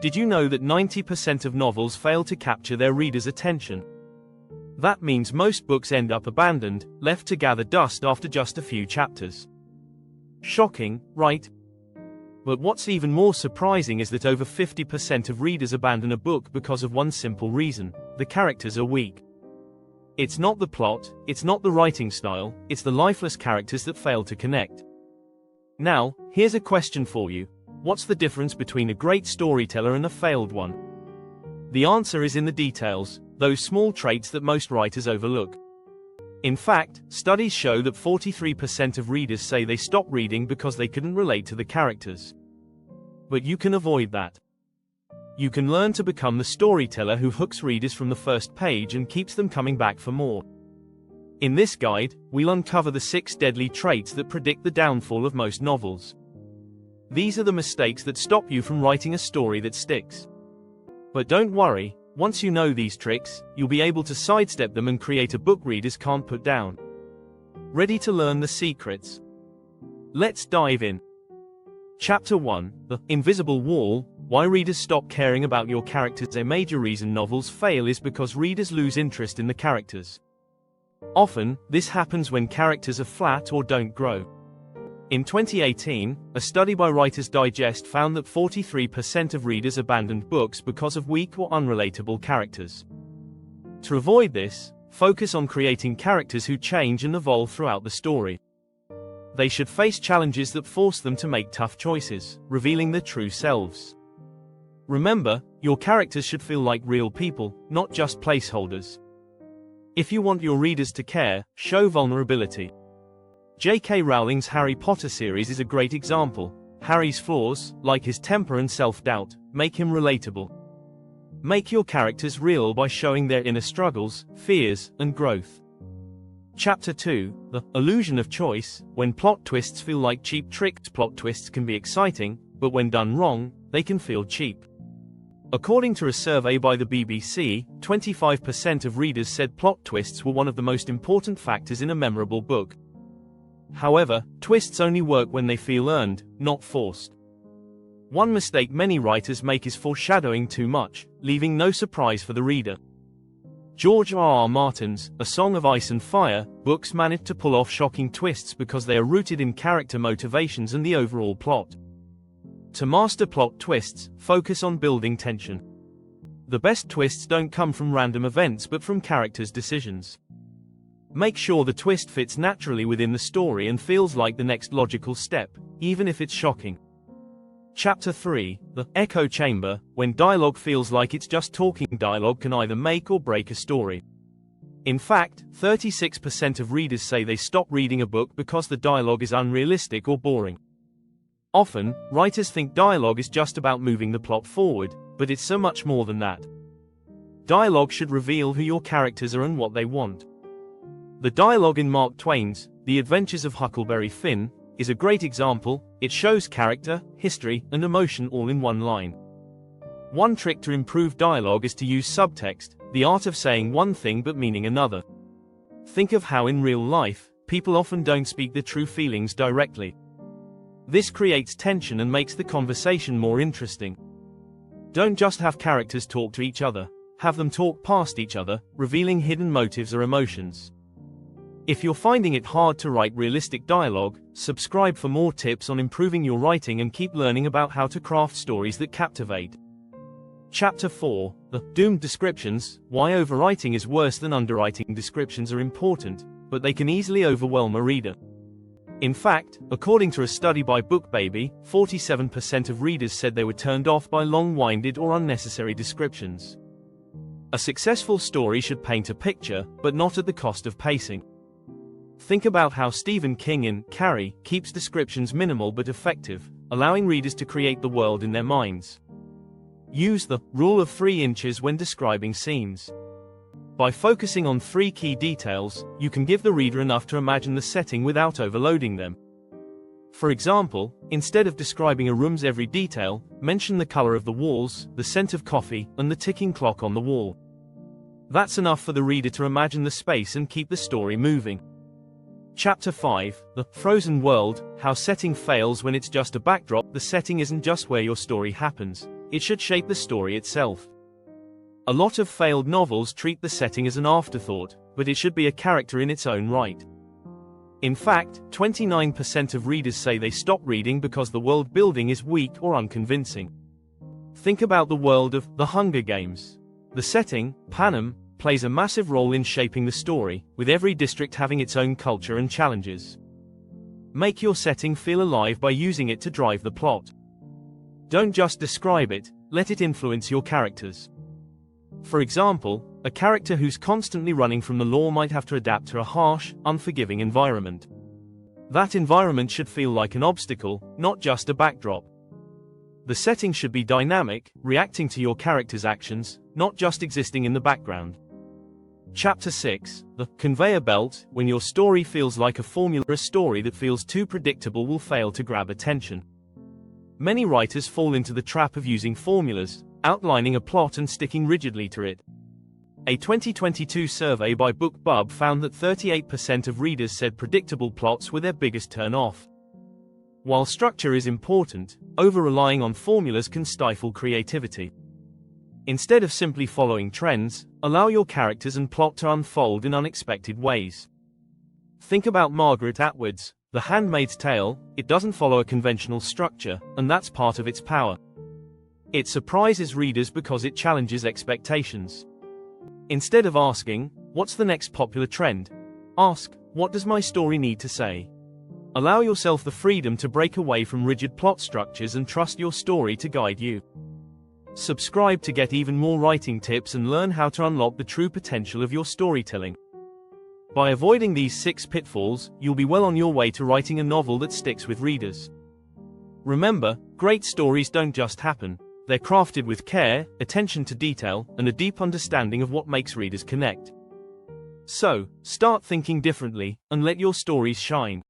Did you know that 90% of novels fail to capture their readers' attention? That means most books end up abandoned, left to gather dust after just a few chapters. Shocking, right? But what's even more surprising is that over 50% of readers abandon a book because of one simple reason: the characters are weak. It's not the plot, it's not the writing style, it's the lifeless characters that fail to connect. Now, here's a question for you. What's the difference between a great storyteller and a failed one? The answer is in the details, those small traits that most writers overlook. In fact, studies show that 43% of readers say they stopped reading because they couldn't relate to the characters. But you can avoid that. You can learn to become the storyteller who hooks readers from the first page and keeps them coming back for more. In this guide, we'll uncover the 6 deadly traits that predict the downfall of most novels. These are the mistakes that stop you from writing a story that sticks. But don't worry, once you know these tricks, you'll be able to sidestep them and create a book readers can't put down. Ready to learn the secrets? Let's dive in. Chapter 1: The Invisible Wall. Why readers stop caring about your characters. A major reason novels fail is because readers lose interest in the characters. Often, this happens when characters are flat or don't grow. In 2018, a study by Writer's Digest found that 43% of readers abandoned books because of weak or unrelatable characters. To avoid this, focus on creating characters who change and evolve throughout the story. They should face challenges that force them to make tough choices, revealing their true selves. Remember, your characters should feel like real people, not just placeholders. If you want your readers to care, show vulnerability. J.K. Rowling's Harry Potter series is a great example. Harry's flaws, like his temper and self-doubt, make him relatable. Make your characters real by showing their inner struggles, fears, and growth. Chapter 2: The Illusion of Choice. When plot twists feel like cheap tricks. Plot twists can be exciting, but when done wrong, they can feel cheap. According to a survey by the BBC, 25% of readers said plot twists were one of the most important factors in a memorable book. However, twists only work when they feel earned, not forced. One mistake many writers make is foreshadowing too much, leaving no surprise for the reader. George R.R. Martin's A Song of Ice and Fire books managed to pull off shocking twists because they are rooted in character motivations and the overall plot. To master plot twists, focus on building tension. The best twists don't come from random events but from characters' decisions. Make sure the twist fits naturally within the story and feels like the next logical step, even if it's shocking. Chapter 3: The Echo Chamber. When dialogue feels like it's just talking, dialogue can either make or break a story. In fact, 36% of readers say they stop reading a book because the dialogue is unrealistic or boring. Often, writers think dialogue is just about moving the plot forward, but it's so much more than that. Dialogue should reveal who your characters are and what they want. The dialogue in Mark Twain's The Adventures of Huckleberry Finn is a great example. It shows character, history, and emotion all in one line. One trick to improve dialogue is to use subtext, the art of saying one thing but meaning another. Think of how in real life, people often don't speak their true feelings directly. This creates tension and makes the conversation more interesting. Don't just have characters talk to each other, have them talk past each other, revealing hidden motives or emotions. If you're finding it hard to write realistic dialogue, subscribe for more tips on improving your writing and keep learning about how to craft stories that captivate. Chapter 4: The Doomed Descriptions. Why overwriting is worse than underwriting. Descriptions are important, but they can easily overwhelm a reader. In fact, according to a study by BookBaby, 47% of readers said they were turned off by long-winded or unnecessary descriptions. A successful story should paint a picture, but not at the cost of pacing. Think about how Stephen King in Carrie keeps descriptions minimal but effective, allowing readers to create the world in their minds. Use the rule of 3 inches when describing scenes. By focusing on 3 key details, you can give the reader enough to imagine the setting without overloading them. For example, instead of describing a room's every detail, mention the color of the walls, the scent of coffee, and the ticking clock on the wall. That's enough for the reader to imagine the space and keep the story moving. Chapter 5: The Frozen World. How setting fails when it's just a backdrop. The setting isn't just where your story happens, it should shape the story itself. A lot of failed novels treat the setting as an afterthought, but it should be a character in its own right. In fact, 29% of readers say they stop reading because the world building is weak or unconvincing. Think about the world of The Hunger Games. The setting, Panem, plays a massive role in shaping the story, with every district having its own culture and challenges. Make your setting feel alive by using it to drive the plot. Don't just describe it, let it influence your characters. For example, a character who's constantly running from the law might have to adapt to a harsh, unforgiving environment. That environment should feel like an obstacle, not just a backdrop. The setting should be dynamic, reacting to your character's actions, not just existing in the background. Chapter 6, The Conveyor Belt. When your story feels like a formula, a story that feels too predictable will fail to grab attention. Many writers fall into the trap of using formulas, outlining a plot and sticking rigidly to it. A 2022 survey by BookBub found that 38% of readers said predictable plots were their biggest turn-off. While structure is important, over-relying on formulas can stifle creativity. Instead of simply following trends, allow your characters and plot to unfold in unexpected ways. Think about Margaret Atwood's The Handmaid's Tale. It doesn't follow a conventional structure, and that's part of its power. It surprises readers because it challenges expectations. Instead of asking, "What's the next popular trend?" ask, "What does my story need to say?" Allow yourself the freedom to break away from rigid plot structures and trust your story to guide you. Subscribe to get even more writing tips and learn how to unlock the true potential of your storytelling. By avoiding these 6 pitfalls, you'll be well on your way to writing a novel that sticks with readers. Remember, great stories don't just happen. They're crafted with care, attention to detail, and a deep understanding of what makes readers connect. So, start thinking differently, and let your stories shine.